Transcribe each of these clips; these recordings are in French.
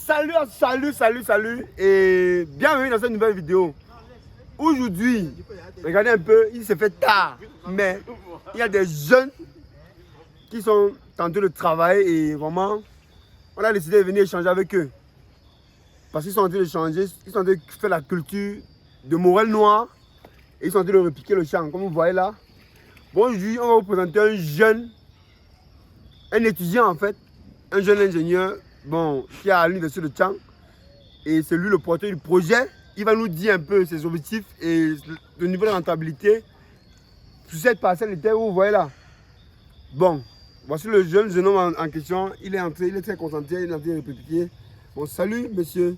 Salut et bienvenue dans cette nouvelle vidéo. Aujourd'hui, regardez un peu, il s'est fait tard, mais il y a des jeunes qui sont en train de travailler et vraiment, on a décidé de venir échanger avec eux. Parce qu'ils sont en train d'échanger, ils sont en train de faire la culture de Morel Noir et ils sont en train de repiquer le champ, comme vous voyez là. Bon, aujourd'hui, on va vous présenter un jeune, un étudiant en fait, un jeune ingénieur, bon, qui a l'université de Tchang. Et c'est lui le porteur du projet. Il va nous dire un peu ses objectifs et le niveau de rentabilité sur cette parcelle de terre où vous voyez là. Bon, voici le jeune homme en question. Il est entré, il est très concentré, il est en train de répliquer. Bon, salut monsieur.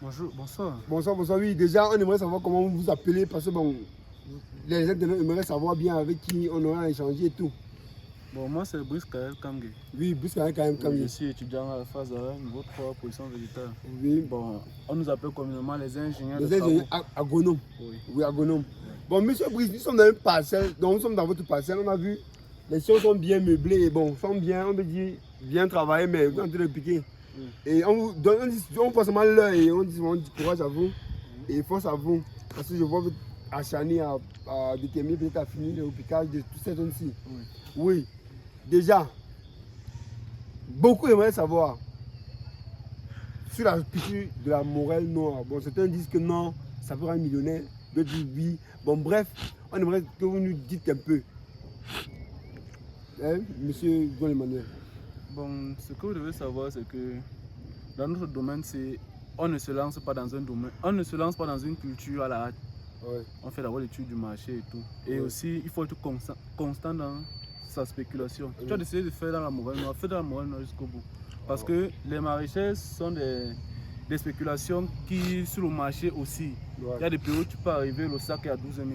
Bonjour, bonsoir. Bonsoir, oui. Déjà, on aimerait savoir comment vous vous appelez parce que bon, les gens aimeraient savoir bien avec qui on aura échangé et tout. Bon, moi c'est Brice Kael Kamge. Oui, Brice Kael Kamge. Je suis étudiant à la phase niveau 3, position végétale. Oui. Bon, on nous appelle communément les ingénieurs. Les ingénieurs agronomes. Oui. Oui, agronomes. Bon, monsieur Brice, nous sommes dans une parcelle, donc nous sommes dans votre parcelle. On a vu, les choses sont bien meublées et bon, sont bien, on peut dire, bien travaillées, mais vous êtes en train de piquer. Oui. Et on vous donne, on passe mal l'heure et on dit courage à vous et force à vous. Parce que je vois votre acharné à déterminer peut-être à finir le piquage de toute cette zone-ci. Oui. Oui. Déjà, beaucoup aimeraient savoir sur la culture de la Morel Noire. Bon, certains disent que non, ça fera un millionnaire, d'autres disent oui. Bon, bref, on aimerait que vous nous dites un peu. Hein, monsieur John Emmanuel. Bon, ce que vous devez savoir, c'est que dans notre domaine, on ne se lance pas dans un domaine, on ne se lance pas dans une culture à la hâte. Ouais. On fait d'abord l'étude du marché et tout. Et aussi, il faut être constant dans sa spéculation. Tu as décidé de faire dans la Morel Noire, fais dans la Morel Noire jusqu'au bout. Parce que les maraîchers sont des spéculations qui, sur le marché aussi, il y a des périodes où tu peux arriver, le sac est à 12 000.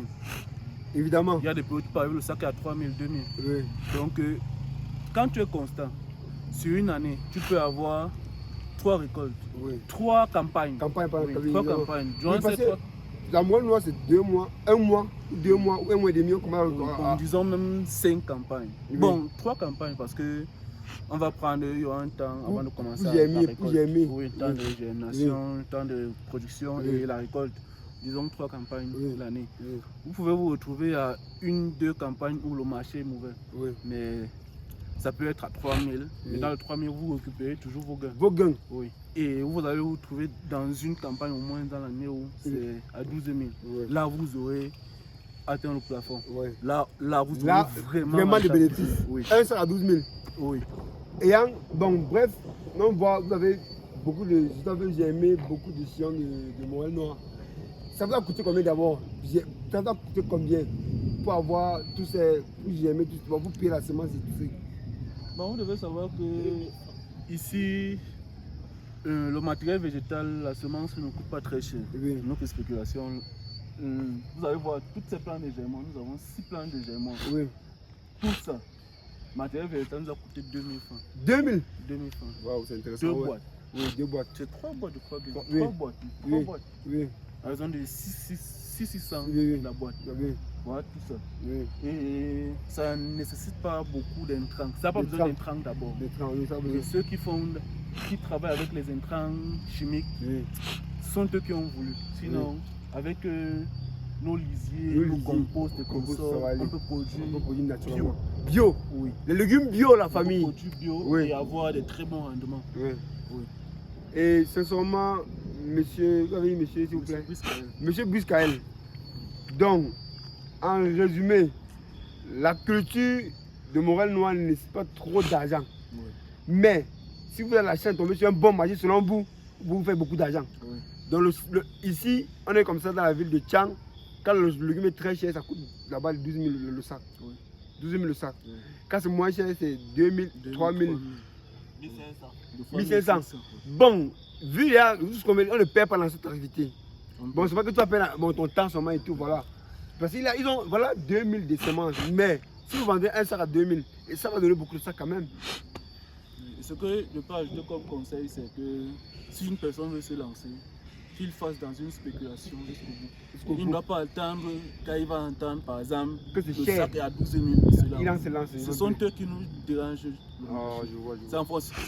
Évidemment. Il y a des périodes où tu peux arriver, le sac est à 3 000, 2 000. Oui. Donc, quand tu es constant, sur une année, tu peux avoir 3 récoltes, 3 campagnes. 3 campagnes. La Morel Noire, c'est 2 mois, 1 mois, 2 mois ou 1 mois et demi. Disons même 5 campagnes. Oui. Bon, 3 campagnes parce que on va prendre, il y aura un temps avant de commencer à la récolte. Oui, temps de germination, temps de production et la récolte. Disons 3 campagnes l'année. Vous pouvez vous retrouver à 1-2 campagnes où le marché est mauvais. Mais ça peut être à 3 000. Mais dans les 3 000, vous récupérez toujours vos gains. Vos gains. Oui. Et vous allez vous trouver dans une campagne au moins dans l'année où c'est à 12 000. Là, vous aurez atteint le plafond. Là, vous aurez vraiment de bénéfices. Un seul à 12 000. Oui. Et bon, bref, on voit, vous avez beaucoup de, j'ai aimé beaucoup de sillons de Morel Noir. Ça vous a coûté combien d'abord? Ça vous a coûté combien pour avoir tous ces, j'ai aimé tout ça, vous payer la semence et tout ça? Bon, vous devez savoir que ici, le matériel végétal, la semence ne coûte pas très cher. Notre spéculation, vous allez voir toutes ces plants de germement, nous avons 6 plants de germement. Tout ça, matériel végétal nous a coûté 2 000 francs. 2 000? 2 000 francs. Waouh, c'est intéressant. 2 boîtes. Oui, 2 boîtes. C'est 3 boîtes, je crois bien. 3 boîtes. 3 boîtes. Oui. À raison de 600 la boîte. Voilà tout ça. Et ça ne nécessite pas beaucoup d'intrants. Ça n'a pas besoin d'intrants d'abord. Ceux qui travaillent avec les intrants chimiques sont eux qui ont voulu. Sinon, avec nos lisiers, nos composts, on peut produire naturellement. Bio. Oui. Les légumes bio, la famille. On peut produire bio et avoir des très bons rendements. Et sincèrement, monsieur, vous avez dit monsieur, s'il vous plaît. Monsieur Brice Kael. Donc, en résumé, la culture de Morel Noir ne nécessite pas trop d'argent. Mais, si vous avez la chance de tomber sur un bon marché, selon vous, vous faites beaucoup d'argent. Donc, ici, on est comme ça dans la ville de Tchang. Quand le légume est très cher, ça coûte là-bas 12 000 le sac. 12 000 le sac. Quand c'est moins cher, c'est 2 000, 3 000. 1500. Bon, vu là, on ne perd pas dans cette activité. Bon, c'est pas que tu appelles ton temps seulement et tout, voilà. Parce qu'ils ont, voilà, 2000 de semences. Mais si vous vendez un sac à 2000, et ça va donner beaucoup de sacs quand même. Ce que je peux ajouter comme conseil, c'est que si une personne veut se lancer, qu'il fasse dans une spéculation jusqu'au bout. Il ne doit pas attendre quand il va entendre, par exemple, que c'est le cher. sac est à 12 000. Il se lance. Ce sont eux qui nous dérangent. Oh, je vois.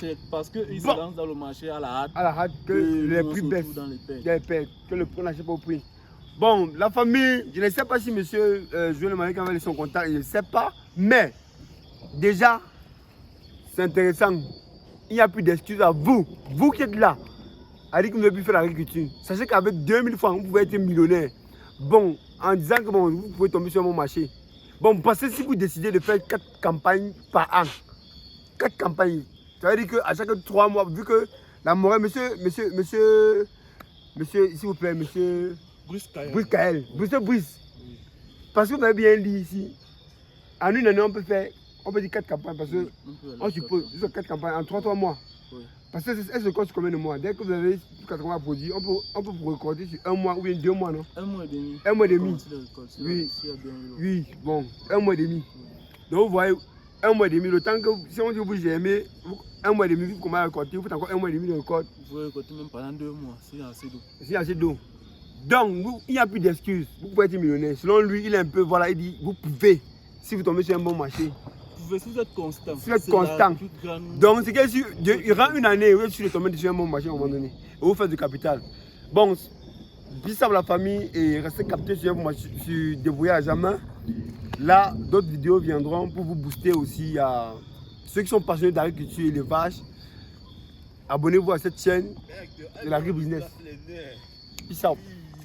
C'est parce qu'ils se lancent dans le marché à la hâte. À la hâte que les prix baissent. Que le prix n'achète pas au prix. Bon, la famille, je ne sais pas si monsieur Joël Malik avait laissé son contact, je ne sais pas. Mais, déjà, c'est intéressant. Il n'y a plus d'excuses à vous. Vous qui êtes là, à dire que vous avez pu faire l'agriculture. Sachez qu'avec 2000 francs, vous pouvez être millionnaire. Bon, en disant que bon, vous pouvez tomber sur mon marché. Bon, parce que si vous décidez de faire 4 campagnes par an, 4 campagnes, ça veut dire qu'à chaque 3 mois, vu que la morale, monsieur, s'il vous plaît, monsieur Brice Kael, monsieur Brice, parce que vous avez bien dit ici, en une année, on peut dire 4 campagnes, parce que on suppose 4 campagnes en 3 mois. Oui. Parce que elle se coste combien de mois? Dès que vous avez 80 produits, on peut vous récolter sur 1 mois ou bien 2 mois, non? 1 mois et demi. 1 mois et demi. Oui, bon, 1 mois et demi. Donc vous voyez, 1 mois et demi, le temps que si on dit que vous aimez, 1 mois et demi, vous commencez à récolter, vous faites encore 1 mois et demi de récolte. Vous pouvez récolter même pendant 2 mois, s'il y a assez d'eau. S'il y a assez d'eau. Donc, il n'y a plus d'excuses. Vous pouvez être millionnaire. Selon lui, il est un peu, voilà, il dit, vous pouvez, si vous tombez sur un bon marché. Si vous êtes constant. Si vous êtes constant. Donc, c'est qu'il y aura une année où vous tombez sur un bon marché à un moment donné. Et vous faites du capital. Bon, bis à la famille et restez captés sur Débrouillard à jamais. Là, d'autres vidéos viendront pour vous booster aussi à ceux qui sont passionnés d'agriculture et élevage. Abonnez-vous à cette chaîne de l'agri-business. Peace out.